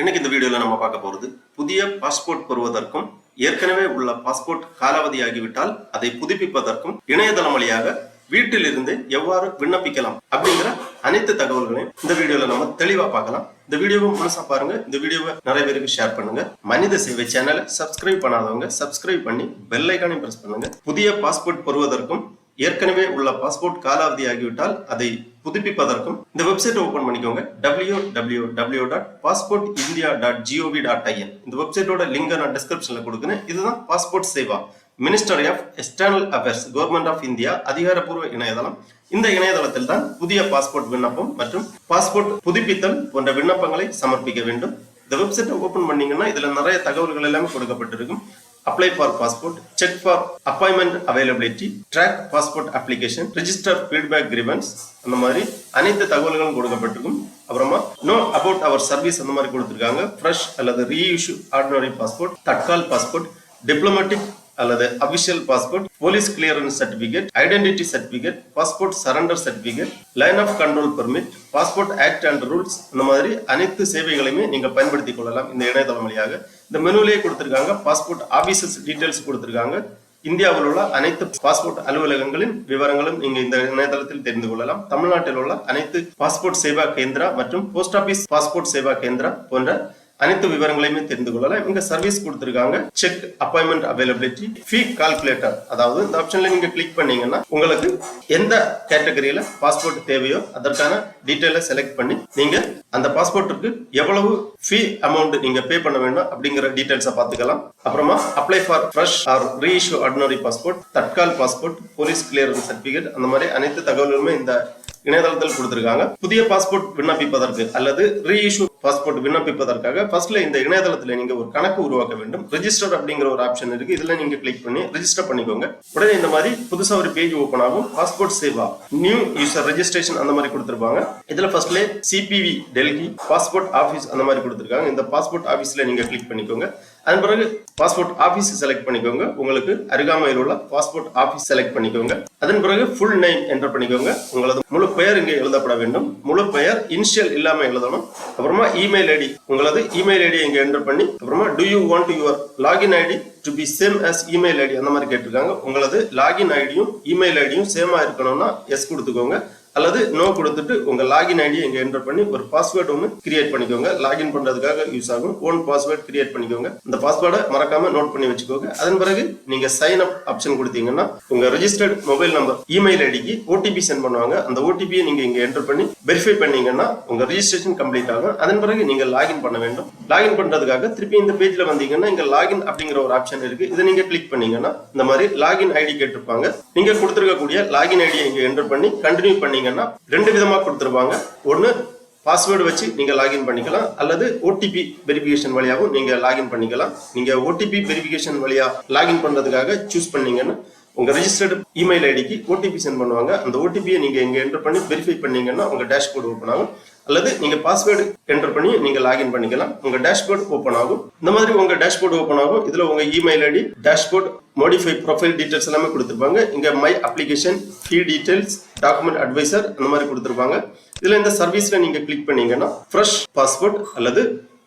இன்னைக்கு இந்த வீடியோல நம்ம பார்க்க போறது புதிய பாஸ்போர்ட் பெறுவதற்கும் ஏற்கனவே உள்ள பாஸ்போர்ட் காலாவதியாகிவிட்டால் அதை புதுப்பிப்பதற்கும் இணையதளம் வழியாக வீட்டில் இருந்து எவ்வாறு விண்ணப்பிக்கலாம் அப்படிங்கிற அனைத்து தகவல்களையும் இந்த வீடியோல நம்ம தெளிவா பார்க்கலாம். இந்த வீடியோவை முழுசா பாருங்க. இந்த வீடியோவை நிறைய பேருக்கு ஷேர் பண்ணுங்க. மனித சேவை சேனலை சப்ஸ்கிரைப் பண்ணாதவங்க சப்ஸ்கிரைப் பண்ணி பெல் ஐகானையும் பிரஸ் பண்ணுங்க. புதிய பாஸ்போர்ட் பெறுவதற்கும் ஏற்கனவே உள்ள பாஸ்போர்ட் காலாவதி ஆகிவிட்டால் அதை புதுப்பிப்பதற்கும் இந்த வெப்சைட் ஓபன் பண்ணிக்கோங்க. www.passportindia.gov.in. இந்த வெப்சைட்டோட லிங்க் நான் டிஸ்கிரிப்ஷன்ல கொடுக்குறேன். இதுதான் passport Seva, ministry of external affairs, government of India அதிகாரப்பூர்வ இணையதளம். இந்த இணையதளத்தில் தான் புதிய பாஸ்போர்ட் விண்ணப்பம் மற்றும் பாஸ்போர்ட் புதுப்பித்தல் போன்ற விண்ணப்பங்களை சமர்ப்பிக்க வேண்டும். இந்த வெப்சைட்டை ஓபன் பண்ணீங்கன்னா இதுல நிறைய தகவல்கள் எல்லாமே கொடுக்கப்பட்டிருக்கும். Apply for passport, check for appointment availability, track passport application, register feedback grievance, அந்த மாதிரி அனைத்து தகவல்களும் கொடுக்கப்பட்டிருக்கும். அப்புறமா know about our service அந்த மாதிரி கொடுத்திருக்காங்க. fresh அல்லது reissue ordinary passport, Tatkal passport, diplomatic அல்லது official passport, police clearance certificate, identity certificate, passport surrender certificate, line of control permit, passport act and rules, இந்த மாதிரி அனைத்து சேவைகளையுமே நீங்க பயன்படுத்திக் கொள்ளலாம் இந்த இணையதளம் வழியாக. இந்த மெனுவிலேயே கொடுத்திருக்காங்க. பாஸ்போர்ட் ஆபீசஸ் டீடைல்ஸ் கொடுத்திருக்காங்க. இந்தியாவில் உள்ள அனைத்து பாஸ்போர்ட் அலுவலகங்களின் விவரங்களும் நீங்க இந்த இணையதளத்தில் தெரிந்து கொள்ளலாம். தமிழ்நாட்டில் உள்ள அனைத்து பாஸ்போர்ட் சேவா கேந்திரா மற்றும் post office passport Seva Kendra போன்ற அனைத்து விவரங்களையுமே தெரிந்து கொள்ளலாம். இங்க சர்வீஸ் கொடுத்திருக்காங்க. செக் அப்பாயின்மெண்ட் அவைலபிலிட்டி, ஃபீ கால்குலேட்டர், அதாவது இந்த ஆப்ஷன்ல நீங்க கிளிக் பண்ணீங்கன்னா உங்களுக்கு எந்த கேட்டகரியில பாஸ்போர்ட் தேவையோ அதற்கான டீடைலை செலக்ட் பண்ணி நீங்க அந்த பாஸ்போர்ட்டுக்கு எவ்வளவு ஃபீ அமௌண்ட் நீங்க பே பண்ண வேண்டும் அப்படிங்கிற டீடைல்ஸை பார்த்துக்கலாம். அப்புறமா apply for fresh or reissue ordinary passport, Tatkal passport, police clearance certificate, அந்த மாதிரி அனைத்து தகவல்களுமே இந்த இணையதளத்தில் கொடுத்திருக்காங்க. புதிய பாஸ்போர்ட் விண்ணப்பிப்பதற்கு அல்லது ரீஇஷ்யூ பாஸ்போர்ட் விண்ணப்பிப்பதற்காக ஃபர்ஸ்ட்ல இந்த இணையதளத்தில் நீங்க ஒரு கணக்கு உருவாக்க வேண்டும். ரெஜிஸ்டர் அப்படிங்கிற ஒரு ஆப்ஷன் இருக்கு. இதுல நீங்க கிளிக் பண்ணி ரெஜிஸ்டர் பண்ணிக்கோங்க. உடனே இந்த மாதிரி புதுசா ஒரு பேஜ் ஓபன் ஆகும். Passport Seva new user registration அந்த மாதிரி கொடுத்திருப்பாங்க. இதுல ஃபர்ஸ்ட்ல சிபிவி டெல்லி பாஸ்போர்ட் ஆபீஸ் அந்த மாதிரி கொடுத்திருக்காங்க. இந்த பாஸ்போர்ட் ஆபீஸ்ல நீங்க கிளிக் பண்ணிக்கோங்க. அதன் பிறகு பாஸ்போர்ட் ஆபீஸ் செலக்ட் பண்ணிக்கோங்க. உங்களுக்கு அருகாமையில் உள்ள பாஸ்போர்ட் ஆபீஸ் செலக்ட் பண்ணிக்கோங்க. அதன் பிறகு ஃபுல் நேம் என்டர் பண்ணிக்கோங்க. உங்களது முழு பெயர் இங்கே எழுதப்பட வேண்டும். முழு பெயர் இனிஷியல் இல்லாம எழுதணும். அப்புறமா இமெயில் ஐடி, உங்களது இமெயில் ஐடி இங்க என்டர் பண்ணி அப்புறமா do you want your login ID to be same as email ID அந்த மாதிரி கேட்டிருக்காங்க. உங்களது லாகின் ஐடியும் இமெயில் ஐடியும் சேமா இருக்கணும்னா எஸ் கொடுத்துக்கோங்க, அல்லது நோ கொடுத்துட்டு உங்க லாகின் ஐடி இங்க என்டர் பண்ணி ஒரு பாஸ்வேர்டு ஒன்று கிரியேட் பண்ணிக்கோங்க. லாகின் பண்றதுக்காக யூஸ் ஆகும். ஓன் பாஸ்வேர்டு கிரியேட் பண்ணிக்கோங்க. இந்த பாஸ்வேர்டை மறக்காம நோட் பண்ணி வச்சுக்கோங்க. அதன் பிறகு நீங்க சைன் அப் ஆப்ஷன் கொடுத்தீங்கன்னா உங்க ரெஜிஸ்டர்ட் மொபைல் நம்பர் இமெயில் ஐடிக்கு ஓடிபி சென்ட் பண்ணுவாங்க. அந்த ஓடிபியை நீங்க இங்க என்டர் பண்ணி வெரிஃபை பண்ணீங்கன்னா உங்க ரெஜிஸ்ட்ரேஷன் கம்ப்ளீட் ஆகும். அதன் பிறகு நீங்க லாகின் பண்ண வேண்டும். லாகின் பண்றதுக்காக திருப்பி இந்த பேஜ்ல வந்தீங்கன்னா இங்க லாகின் அப்படிங்கிற ஒரு ஆப்ஷன் இருக்கு. இதை நீங்க கிளிக் பண்ணீங்கன்னா இந்த மாதிரி லாகின் ஐடி கேட்டிருப்பாங்க. நீங்க கொடுத்திருக்கக்கூடிய லாகின் ஐடியை இங்க என்டர் பண்ணி கண்டினியூ பண்ணி ரெண்டு விதமா கொடுத்திருப்பாங்க. ஒன்னு பாஸ்வேர்டு வச்சு நீங்க லாகின் பண்ணிக்கலாம், அல்லது ஓடிபி வெரிஃபிகேஷன் வழியாகவும் நீங்க லாகின் பண்ணிக்கலாம். நீங்க ஓடிபி வெரிஃபிகேஷன் வழியா லாகின் பண்றதுக்காக சூஸ் பண்ணீங்கன்னா உங்க ரெஜிஸ்டர்டு இமெயில் ஐடிக்கு ஓடிபி சென்ட் பண்ணுவாங்க. அந்த ஓடிபியை நீங்க இங்க என்டர் பண்ணி வெரிஃபை பண்ணீங்கன்னா உங்க டேஷ்போர்டு ஓப்பன் ஆகும். அல்லது நீங்க பாஸ்வேர்டு என்டர் பண்ணி நீங்க லாகின் பண்ணிக்கலாம். உங்க டேஷ்போர்டு ஓப்பன் ஆகும். இந்த மாதிரி உங்க டேஷ்போர்டு ஓப்பன் ஆகும். இதுல உங்க email ID, dashboard, modify profile details எல்லாமே கொடுத்திருப்பாங்க. இங்க my application, fee details, document advisor அந்த மாதிரி கொடுத்திருப்பாங்க. இதுல இந்த சர்வீஸ்ல நீங்க கிளிக் பண்ணீங்கன்னா ஃப்ரெஷ் பாஸ்போர்ட் அல்லது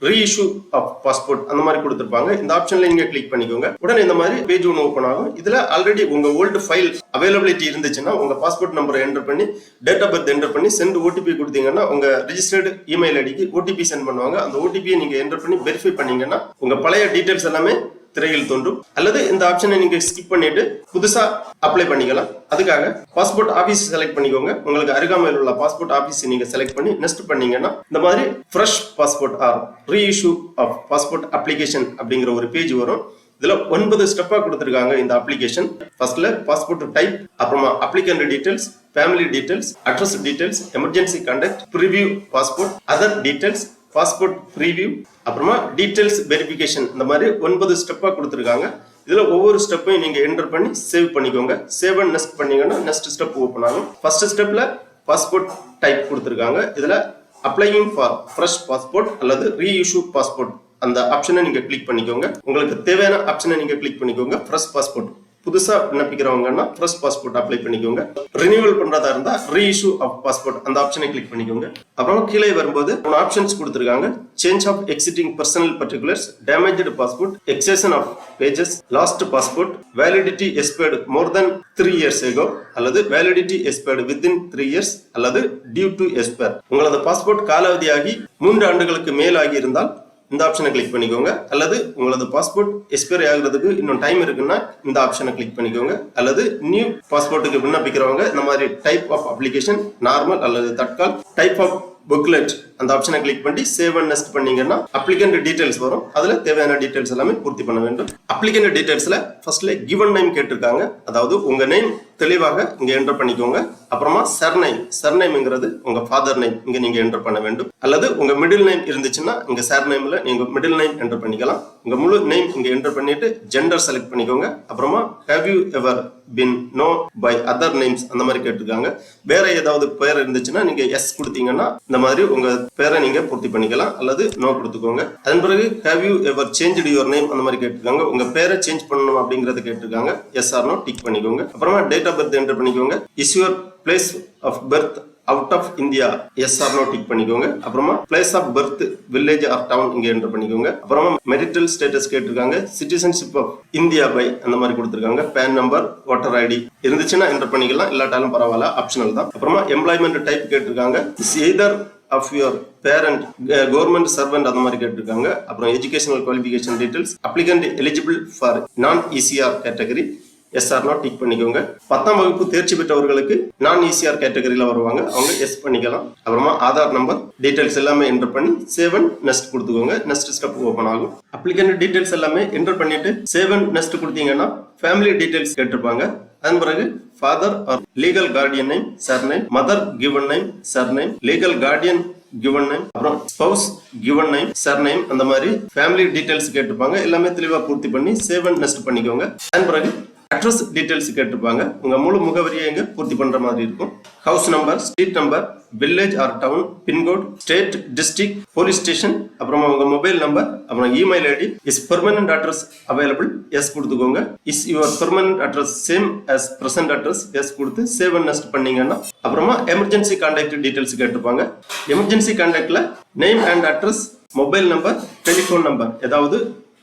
ரீஇஷ்யூ ஆஃப் பாஸ்போர்ட் அந்த மாதிரி கொடுத்திருப்பாங்க. இந்த ஆப்ஷன்ல நீங்க கிளிக் பண்ணிக்கோங்க. உடனே இந்த மாதிரி பேஜ் ஒன்று ஓப்பன் ஆகும். இதுல ஆல்ரெடி உங்க ஓல்டு ஃபைல் அவைலபிலிட்டி இருந்துச்சுன்னா உங்க பாஸ்போர்ட் நம்பரை என்டர் பண்ணி டேட் ஆஃப் பர்த் என்டர் பண்ணி சென்ட் ஓடிபி கொடுத்தீங்கன்னா உங்க ரெஜிஸ்டர்டு இமெயில் ஐடிக்கு ஓடிபி சென்ட் பண்ணுவாங்க. அந்த ஓடிபியை நீங்க என்டர் பண்ணி வெரிஃபை பண்ணீங்கன்னா உங்க பழைய டீடைல்ஸ் எல்லாமே திரையில் தோன்றும். அல்லது இந்த ஆப்ஷனை நீங்க ஸ்கிப் பண்ணிட்டு புதுசா அப்ளை பண்ணிக்கலாம். அதுக்காக பாஸ்போர்ட் ஆபீஸ் செலக்ட் பண்ணிக்கோங்க. உங்களுக்கு அருகாமையில் உள்ள பாஸ்போர்ட் ஆபீஸ் நீங்க செலக்ட் பண்ணி நெக்ஸ்ட் பண்ணீங்கன்னா இந்த மாதிரி fresh passport or reissue of passport application அப்படிங்கிற ஒரு பேஜ் வரும். இதுல 9 ஸ்டெப்பா கொடுத்திருக்காங்க இந்த அப்ளிகேஷன். ஃபர்ஸ்ட்ல பாஸ்போர்ட் டைப், அப்புறமா applicant details, family details, address details, emergency contact, preview passport, other details, passport preview, அப்புறமா டீடைல்ஸ் வெரிஃபிகேஷன், இந்த மாதிரி 9 ஸ்டெப்பா கொடுத்திருக்காங்க. இதுல ஒவ்வொரு ஸ்டெப்பையும் நீங்க என்டர் பண்ணி சேவ் பண்ணிக்கோங்க. சேவ் அண்ட் நெக்ஸ்ட் பண்ணீங்கன்னா நெக்ஸ்ட் ஸ்டெப் ஓபன் ஆகும். ஃபர்ஸ்ட் ஸ்டெப்ல பாஸ்போர்ட் டைப் கொடுத்திருக்காங்க. இதுல அப்ளையிங் ஃபார் ஃப்ரெஷ் பாஸ்போர்ட் அல்லது ரீஇஷ்யூ பாஸ்போர்ட் அந்த ஆப்ஷனை நீங்க கிளிக் பண்ணிக்கோங்க. உங்களுக்கு தேவையான ஆப்ஷனை நீங்க கிளிக் பண்ணிக்கோங்க. ஃப்ரெஷ் பாஸ்போர்ட் புதுசா விண்ணப்பிக்கிறவங்கன்னா ஃப்ரெஷ் பாஸ்போர்ட் அப்ளை பண்ணிக்கோங்க. ரினியூவல் பண்றதா இருந்தா ரீஇஷ்யூ ஆஃப் பாஸ்போர்ட் அந்த ஆப்ஷனை கிளிக் பண்ணிக்கோங்க. அப்புறம் கீழே வரும்போது ஆப்ஷன்ஸ் கொடுத்திருக்காங்க. Change of existing personal particulars, damaged passport, excision of pages, lost passport, validity expired more than 3 years ago அல்லது வேலிடிட்டி எக்ஸ்பயர்டு வித்தின் 3 years அல்லது டியூ டு எக்ஸ்பயர். உங்களது பாஸ்போர்ட் காலாவதியாகி 3 ஆண்டுகளுக்கு மேல் ஆகி இருந்தால் இந்த ஆப்ஷனை கிளிக் பண்ணிக்கோங்க. அல்லது உங்களது பாஸ்போர்ட் எக்ஸ்பயரி ஆகுறதுக்கு இன்னும் டைம் இருக்குன்னா இந்த ஆப்ஷனை கிளிக் பண்ணிக்கோங்க. அல்லது நியூ பாஸ்போர்ட்டுக்கு விண்ணப்பிக்கிறவங்க இந்த மாதிரி டைப் ஆஃப் அப்ளிகேஷன், நார்மல் அல்லது தட்கால், டைப் ஆஃப் புக்லெட் அந்த ஆப்ஷனை கிளிக் பண்ணி சேவ் அண்ட் நெக்ஸ்ட் பண்ணீங்கன்னா அப்ளிகண்ட் டீடைல்ஸ் வரும். அதுல தேவையான டீடைல்ஸ் எல்லாமே பூர்த்தி பண்ண வேண்டும். அப்ளிகண்ட் டீடைல்ஸ்ல ஃபர்ஸ்ட்ல கிவன் நேம் கேட்டிருக்காங்க. அதாவது உங்க நேம் தெளிவாக இங்க என்டர் பண்ணிக்கோங்க. அப்புறமா சர்நேம்ங்கிறது உங்க ஃபாதர் நேம் இங்க நீங்க என்டர் பண்ண வேண்டும். அல்லது உங்க மிடில் நேம் இருந்துச்சுன்னா இங்க சர்நேம்ல நீங்க மிடில் நேம் என்டர் பண்ணிக்கலாம். உங்க முழு நேம் இங்க என்டர் பண்ணிட்டு ஜெண்டர் செலக்ட் பண்ணிக்கோங்க. அப்புறமா have you ever been known by other names அந்த மாதிரி கேட்டிருக்காங்க. வேற ஏதாவது பெயர் இருந்துச்சுன்னா நீங்க எஸ் கொடுத்தீங்கன்னா இந்த மாதிரி உங்க பேரை நீங்க பூர்த்தி பண்ணிக்கலாம். அல்லது நோ கொடுத்துக்கோங்க. அதன் பிறகு have you ever changed your name அந்த மாதிரி கேட்டிருக்காங்க. உங்க பேரை சேஞ்ச் பண்ணணும் அப்படிங்கறத கேட்டிருக்காங்க. எஸ் ஆர் நோ டிக் பண்ணிக்கோங்க. அப்புறமா டேட் ஆஃப் பர்த் என்டர் பண்ணிக்கோங்க. Is your place of birth out of India, yes or no tick பண்ணிக்கோங்க. அப்புறமா place of birth village or town இங்க என்டர் பண்ணிக்கோங்க. அப்புறமா மெரிட்டல் ஸ்டேட்டஸ் கேட்டிருக்காங்க. சிட்டிசன்ஷிப் ஆஃப் இந்தியா பை அந்த மாதிரி கொடுத்திருக்காங்க. பேன் நம்பர், ஓட்டர் ஐடி இருந்துச்சுன்னா என்டர் பண்ணிக்கலாம், இல்லாட்டாலும் பரவாயில்ல, ஆப்ஷனல் தான். அப்புறமா எம்ப்ளாய்மெண்ட் டைப் கேட்டிருக்காங்க. Is either of your parent government servant அந்த மாதிரி கேட்டிருக்காங்க. அப்புறம் educational qualification details, applicant eligible for non ECR category, yes or no tick பண்ணிக்கோங்க. 10ஆம் வகுப்பு தேர்ச்சி பெற்றவர்களுக்கு நான் இசிஆர் கேட்டகரியில வருவாங்க, அவங்க எஸ் பண்ணிக்கலாம். அப்புறமா ஆதார் நம்பர் டீடைல்ஸ் எல்லாமே என்டர் பண்ணி சேவ் அண்ட் நெக்ஸ்ட் கொடுத்துக்கோங்க. நெக்ஸ்ட் ஸ்டெப் ஓபன் ஆகும். அப்ளிகண்ட் டீடைல்ஸ் எல்லாமே என்டர் பண்ணிட்டு சேவ் அண்ட் நெக்ஸ்ட் கொடுத்தீங்கன்னா ஃபேமிலி டீடைல்ஸ் கேட்டிருப்பாங்க. அதன் பிறகு father or legal guardian name, surname, mother given name, surname, legal guardian given name, அப்புறம் ஸ்பௌஸ் கிவன் நேம், சர்நேம் அந்த மாதிரி ஃபேமிலி டீடைல்ஸ் கேட்டிருப்பாங்க. எல்லாமே தெளிவா பூர்த்தி பண்ணி சேவ் அண்ட் நெக்ஸ்ட் பண்ணிக்கோங்க. அதன் பிறகு அட்ரஸ் டீடைல்ஸ் கேட்டிருப்பாங்க. உங்க முழு முகவரியை இங்க பூர்த்தி பண்ற மாதிரி இருக்கும். House number, street number, village or town, pincode, state, district, police station, அப்புறமா உங்க மொபைல் நம்பர், அப்புறம் email ID. Is permanent address available, yes கொடுத்துக்கோங்க. Is your permanent address same as present address, yes கொடுத்து சேவ் அண்ட் நெக்ஸ்ட் பண்ணீங்கன்னா அப்புறமா emergency contact details கேட்டிருப்பாங்க. எமர்ஜென்சி கான்டாக்ட்ல name and address, mobile number, telephone number, ஏதாவது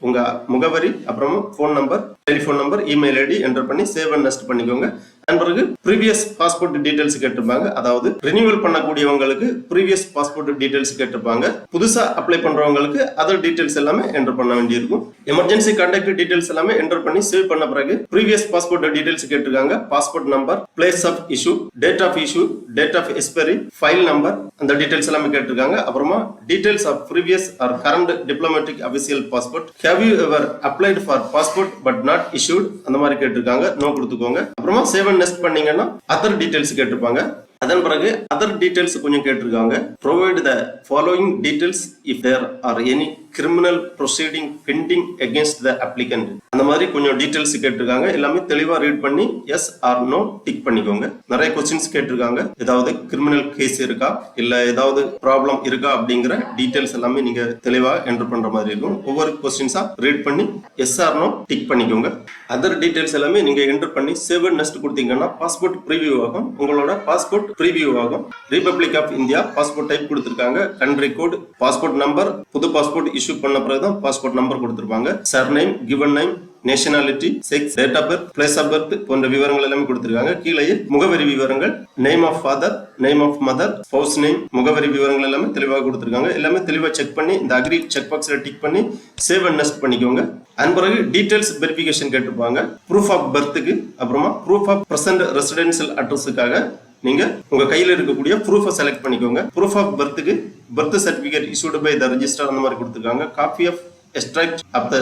உங்க முகவரி, அப்புறமா phone number, telephone number, email ID enter பண்ணி சேவ் அண்ட் நெக்ஸ்ட் பண்ணிக்கோங்க. அதன் பிறகு ப்ரீவியஸ் பாஸ்போர்ட் டீடைல்ஸ் கேட்டிருப்பாங்க. அதாவது ரினியூவல் பண்ணக்கூடியவங்களுக்கு ப்ரீவியஸ் பாஸ்போர்ட் டீடைல்ஸ் கேட்டிருப்பாங்க. புதுசா அப்ளை பண்றவங்களுக்கு அதர் டீடைல்ஸ் எல்லாமே என்டர் பண்ண வேண்டியிருக்கும். எமர்ஜென்சி கான்டாக்ட் டீடைல்ஸ் எல்லாமே என்டர் பண்ணி சேவ் பண்ண பிறகு ப்ரீவியஸ் பாஸ்போர்ட் டீடைல்ஸ் கேட்டிருக்காங்க. Passport number, place of issue, date of issue, date of expiry, file number அந்த டீடைல்ஸ் எல்லாமே கேட்டிருக்காங்க. அப்புறமா details of previous or current diplomatic official passport, have you ever applied for passport but not issued அந்த மாதிரி கேட்டிருக்காங்க. No கொடுத்துக்கோங்க. அப்புறமா save and next பண்ணீங்கன்னா அதர் டீடைல்ஸ் கேட்டிருப்பாங்க. அதன் பிறகு அதர் டீடைல்ஸ் கொஞ்சம் கேட்டிருக்காங்க. Provide the following details if there are any criminal proceeding pending against the applicant அந்த மாதிரி கொஞ்சம் டீடைல்ஸ் கேட்டிருக்காங்க. எல்லாமே தெளிவா ரீட் பண்ணி எஸ் ஆர் நோ டிக் பண்ணிக்கோங்க. நிறைய கொஸ்டின்ஸ் கேட்டிருக்காங்க. ஏதாவது கிரிமினல் கேஸ் இருக்கா, இல்ல ஏதாவது ப்ராப்ளம் இருக்கா அப்படிங்கிற டீடைல்ஸ் எல்லாமே நீங்க தெளிவா என்டர் பண்ற மாதிரி இருக்கும். ஒவ்வொரு கொஸ்டின்ஸா ரீட் பண்ணி எஸ் ஆர் நோ டிக் பண்ணிக்கோங்க. அதர் டீடைல்ஸ் எல்லாமே நீங்க என்டர் பண்ணி சேவ் அண்ட் நெக்ஸ்ட் கொடுத்தீங்கன்னா பாஸ்போர்ட் ப்ரீவியூ ஆகும். உங்களோட பாஸ்போர்ட் ப்ரீவியூ ஆகும். Republic of India passport type கொடுத்திருக்காங்க. கண்ட்ரி கோட், பாஸ்போர்ட் நம்பர், புது பாஸ்போர்ட் இஷ்யூ பண்ண பிறகுதான் பாஸ்போர்ட் நம்பர் கொடுத்திருப்பாங்க. Surname, given name, nationality, sex, date of birth, place of birth போன்ற விவரங்கள் எல்லாமே கொடுத்திருக்காங்க. கீழே முகவரி விவரங்கள், name of father, name of mother, spouse name, முகவரி விவரங்கள் எல்லாமே தெளிவாக கொடுத்திருக்காங்க. எல்லாமே தெளிவா செக் பண்ணி இந்த அக்ரி செக் பாக்ஸ்ல டிக் பண்ணி சேவ் அண்ட் நெக்ஸ்ட் பண்ணிக்கோங்க. அதன் பிறகு டீடைல்ஸ் வெரிஃபிகேஷன் கேட்டிருப்பாங்க. ப்ரூஃப் ஆஃப் பர்த்துக்கு, அப்புறமா ப்ரூஃப் ஆஃப் பிரசன்ட் ரெசிடென்சியல் அட்ரஸுக்காக நீங்க உங்க கையில இருக்கக்கூடிய ப்ரூஃபை செலக்ட் பண்ணிக்கோங்க. ப்ரூஃப் ஆஃப் பர்த்துக்கு birth certificate issued by the register அந்த மாதிரி கொடுத்திருக்காங்க. Copy of extract of the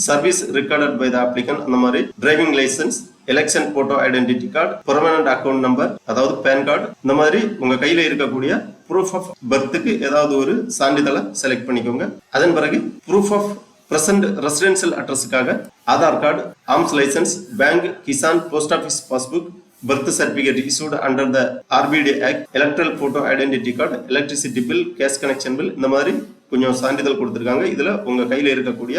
service recorded by the applicant அந்த மாதிரி driving licence, election photo identity card, permanent account number அதாவது பேன் கார்டு இந்த மாதிரி உங்க கையில இருக்கக்கூடிய ப்ரூஃப் ஆஃப் பர்த்துக்கு ஏதாவது ஒரு சான்றிதழை செலக்ட் பண்ணிக்கோங்க. அதன் பிறகு ப்ரூஃப் ஆஃப் பிரசன்ட் ரெசிடென்சியல் அட்ரஸுக்காக Aadhaar card, arms licence, bank, Kisan, post office passbook, birth certificate issued under the RBD Act, electoral photo identity card, electricity bill, cash connection bill இந்த மாதிரி கொஞ்சம் சான்றிதழ் கொடுத்திருக்காங்க. இதுல உங்க கையில இருக்கக்கூடிய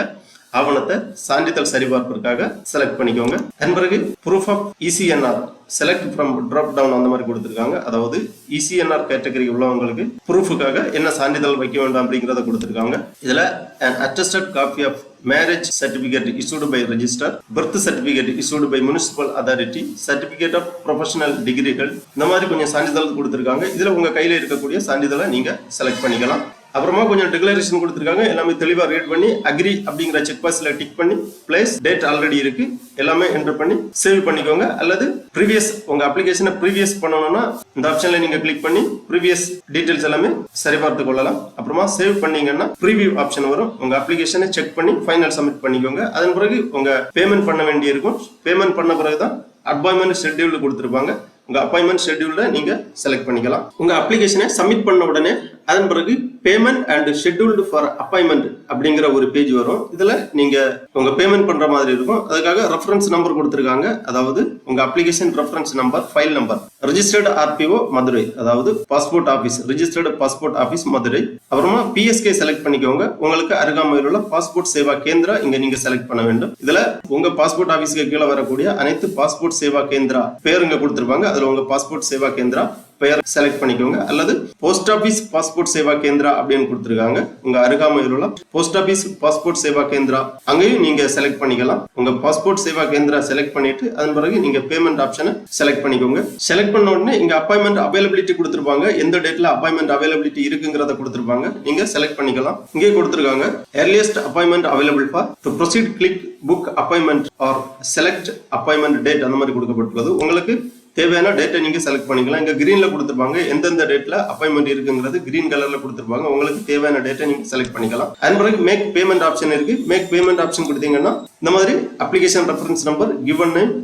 ஆவணத்தை சான்றிதழ் சரிபார்ப்பிற்காக செலக்ட் பண்ணிக்கோங்க. அதன் பிறகு proof of ECNR select from drop down அந்த மாதிரி கொடுத்துருக்காங்க. அதாவது ECNR கேட்டகரி உள்ளவங்களுக்கு ப்ரூஃபுக்காக என்ன சான்றிதழ் வைக்க வேண்டும் அப்படிங்கிறத கொடுத்துருக்காங்க. இதுல an attested copy of marriage certificate issued by register, birth certificate issued by municipal authority, certificate of professional degreeகள் இந்த மாதிரி கொஞ்சம் சான்றிதழ் கொடுத்துருக்காங்க. இதுல உங்க கையில இருக்கக்கூடிய சான்றிதழை நீங்க செலக்ட் பண்ணிக்கலாம். அப்புறமா கொஞ்சம் டிக்ளரேஷன் கொடுத்துருக்காங்க. எல்லாமே தெளிவா ரீட் பண்ணி அக்ரி அப்படிங்கிற செக் பாக்ஸ்ல டிக் பண்ணி பிளேஸ் டேட் ஆல்ரெடி இருக்கு எல்லாமே என்டர் பண்ணி சேவ் பண்ணிக்கோங்க. அல்லது ப்ரீவியஸ் உங்க அப்ளிகேஷனை ப்ரீவியஸ் பண்ணணும்னா இந்த ஆப்ஷன்ல நீங்க கிளிக் பண்ணி ப்ரீவியஸ் டீடைல்ஸ் எல்லாமே சரிபார்த்து கொள்ளலாம். அப்புறமா சேவ் பண்ணீங்கன்னா ப்ரீவியூ ஆப்ஷன் வரும். உங்க அப்ளிகேஷனை செக் பண்ணி ஃபைனல் சப்மிட் பண்ணிக்கோங்க. அதன் பிறகு உங்க பேமெண்ட் பண்ண வேண்டி இருக்கும். பேமெண்ட் பண்ண பிறகுதான் அப்பாயின்மெண்ட் ஷெட்யூல் கொடுத்துருப்பாங்க. உங்க அப்பாயின்மெண்ட் ஷெட்யூல்ல நீங்க செலக்ட் பண்ணிக்கலாம். உங்க அப்ளிகேஷனை சப்மிட் பண்ண உடனே அதன் பிறகு payment and scheduled for appointment அப்படிங்கிற ஒரு பேஜ் வரும். இதுல நீங்க உங்க பேமெண்ட் பண்ற மாதிரி இருக்கும். அதுக்காக ரெஃபரன்ஸ் நம்பர் கொடுத்துருக்காங்க. அதாவது உங்க application reference number, file number, registered RPO Madurai, அதாவது passport office, registered passport office Madurai. அப்புறமா PSK செலக்ட் பண்ணிக்கோங்க. உங்களுக்கு அருகாமையில் உள்ள பாஸ்போர்ட் சேவா கேந்திரா இங்க நீங்க செலக்ட் பண்ண வேண்டும். இதுல உங்க பாஸ்போர்ட் ஆபீஸ்க்கு கீழே வரக்கூடிய அனைத்து பாஸ்போர்ட் சேவா கேந்திரா பேர் இங்க கொடுத்துருப்பாங்க. அதுல உங்க பாஸ்போர்ட் சேவா கேந்திரா பெயர் செலக்ட் பண்ணிக்கோங்க. அல்லது post office passport Seva Kendra அப்படின்னு கொடுத்துருக்காங்க. உங்க அருகாமையில் உள்ள post office passport Seva Kendra அங்கேயும் நீங்க செலக்ட் பண்ணிக்கலாம். உங்க பாஸ்போர்ட் சேவா கேந்திரா செலக்ட் பண்ணிட்டு அதன் பிறகு நீங்க பேமெண்ட் ஆப்ஷனை செலக்ட் பண்ணிக்கோங்க. செலக்ட் பண்ண உடனே இங்க அப்பாயின்மெண்ட் அவைலபிலிட்டி கொடுத்துருப்பாங்க. எந்த டேட்ல அப்பாயின்மெண்ட் அவைலபிலிட்டி இருக்குங்கிறத கொடுத்துருப்பாங்க. நீங்க செலக்ட் பண்ணிக்கலாம். இங்கே கொடுத்துருக்காங்க earliest appointment available for to proceed click book appointment or select appointment date அந்த மாதிரி கொடுக்கப்பட்டுள்ளது. உங்களுக்கு தேவையான டேட்டை நீங்க செலக்ட் பண்ணிக்கலாம். இங்க கிரீன்ல கொடுத்துருப்பாங்க எந்தெந்த டேட்ல அப்பாயின்மெண்ட் இருக்குங்கிறது கிரீன் கலர்ல கொடுத்துருப்பாங்க. உங்களுக்கு தேவையான டேட்டை நீங்க செலக்ட் பண்ணிக்கலாம். அதன் பிறகு மேக் பேமெண்ட் ஆப்ஷன் இருக்கு. மேக் பேமெண்ட் ஆப்ஷன் கொடுத்தீங்கன்னா இந்த மாதிரி application reference number, given name,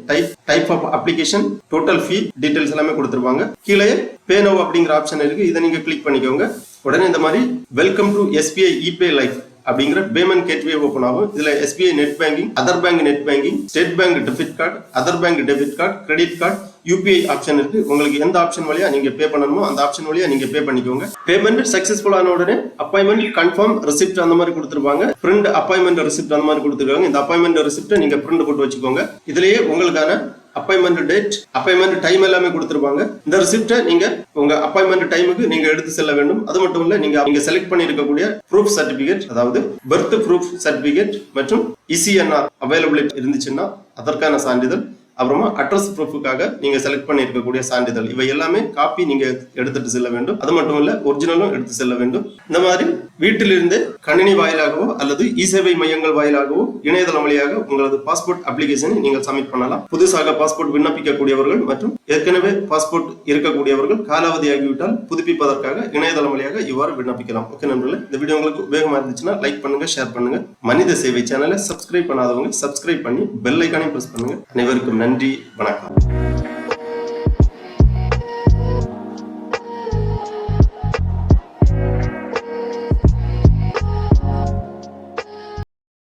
type of application, total fee details எல்லாமே கொடுத்துருப்பாங்க. கீழே பே நவ் அப்படிங்கிற ஆப்ஷன் இருக்கு. இதை நீங்க கிளிக் பண்ணிக்கோங்க. உடனே இந்த மாதிரி welcome to SBI ePay life அப்படிங்கிற பேமெண்ட் கேட்வே ஓபன் ஆகும். இதுல SBI net banking, other bank net banking, state bank debit card, other bank debit card, credit card, UPI option இருக்கு. உங்களுக்கு எந்த ஆப்ஷன் வழியா நீங்க பே பண்ணணுமோ அந்த ஆப்ஷன் வழியா நீங்க பே பண்ணிக்கோங்க. பேமெண்ட் சக்சஸ்ஃபுல் ஆன உடனே அப்பாயின்மெண்ட் கன்ஃபார்ம் ரெசிப்ட் அந்த மாதிரி கொடுத்துருப்பாங்க. பிரிண்ட் அப்பாயின்மெண்ட் ரெசிப்ட் அந்த மாதிரி கொடுத்துருக்காங்க. இந்த அப்பாயின்மெண்ட் ரெசிப்ட்டை நீங்க பிரிண்ட் போட்டு வச்சுக்கோங்க. இதுலயே உங்களுக்கான அப்பாயின்மெண்ட் டேட், அப்பாயின்மெண்ட் டைம் எல்லாமே கொடுத்துருப்பாங்க. இந்த ரெசிப்ட்டை நீங்க உங்க அப்பாயின்மெண்ட் டைமுக்கு நீங்க எடுத்து செல்ல வேண்டும். அது மட்டும் இல்ல, நீங்க செலக்ட் பண்ணி இருக்கக்கூடிய ப்ரூஃப் சர்டிபிகேட், அதாவது பர்த் ப்ரூஃப் சர்டிபிகேட் மற்றும் ECNR அவைலபிலிட்டி இருந்துச்சுன்னா அதற்கான சான்றிதழ், அப்புறமா அட்ரஸ் ப்ரூஃபுக்காக நீங்க செலக்ட் பண்ணி இருக்கக்கூடிய சான்றிதழ், இவை எல்லாமே காப்பி நீங்க எடுத்துட்டு செல்ல வேண்டும். அது மட்டும் இல்ல, ஒரிஜினலும் எடுத்து செல்ல வேண்டும். இந்த மாதிரி வீட்டிலிருந்து கணினி வாயிலாகவோ அல்லது இ-சேவை மையங்கள் வாயிலாகவோ இணையதளம் வழியாக உங்களது பாஸ்போர்ட் அப்ளிகேஷனை நீங்கள் சப்மிட் பண்ணலாம். புதுசாக பாஸ்போர்ட் விண்ணப்பிக்கக்கூடியவர்கள் மற்றும் ஏற்கனவே பாஸ்போர்ட் இருக்கக்கூடியவர்கள் காலாவதியாகிவிட்டால் புதுப்பிப்பதற்காக இணையதளம் வழியாக இவ்வாறு விண்ணப்பிக்கலாம். ஓகே நண்பர்களே, இந்த வீடியோ உங்களுக்கு உபயோகமா இருந்துச்சுன்னா லைக் பண்ணுங்க, ஷேர் பண்ணுங்க. மனித சேவை சேனலை சப்ஸ்கிரைப் பண்ணாதவங்க சப்ஸ்கிரைப் பண்ணி பெல் ஐக்கானை பிரஸ் பண்ணுங்க. அனைவருக்கும் நன்றி, வணக்கம்.